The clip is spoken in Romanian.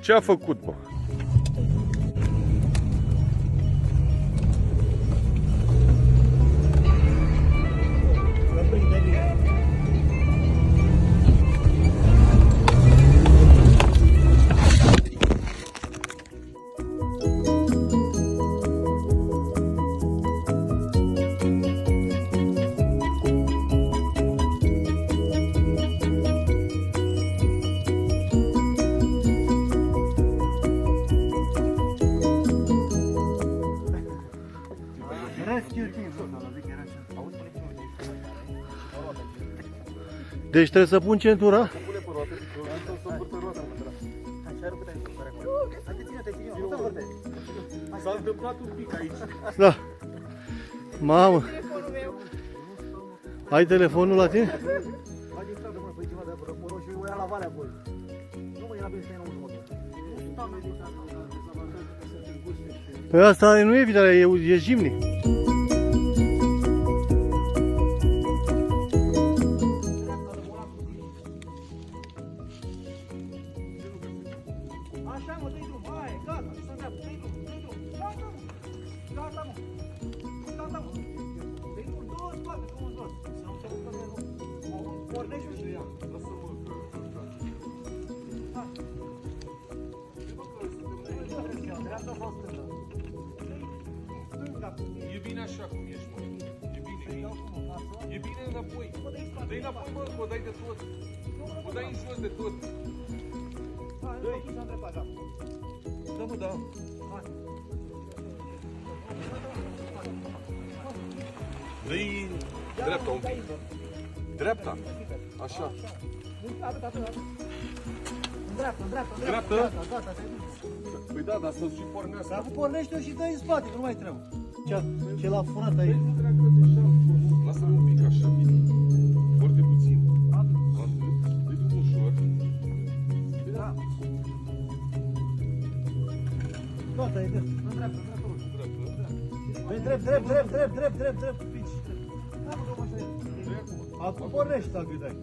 Ce a făcut, bă? Deci trebuie să pun centura? S-a întâmplat un pic aici. Da. Mamă. Ai telefonul la tine? Păi asta nu e vitarea, e Jimny. Așa mă, dă-i drum, hai, gata, să ne dă-i drum, dă-i drum, gata mă, gata mă, gata mă, dă-i drum, două spate, două în jos, să nu se urcă de nou, pornești și ia, lasă-mă, hai, dreapta sau stânga? Stânga, e bine așa cum ești, mă, e bine, e bine înapoi, dă-i înapoi, mă, mă dai de tot, mă dai în jos de tot. Da, mă, da. Dă-i dreapta un pic. Dreapta. Așa. Dreapta, dreapta, Dreapta? gata, Păi da, dar să-ți și pornească. dar pornește-o și dă-i în spate, că nu mai trebuie. Ce l-a furat aici. Lasă-l un pic așa. Foarte puțin. Atât. Dă-i drum ușor. Da. Gata, e drept. În dreapta, drept. Pici. Acum pornește dacă îi dai.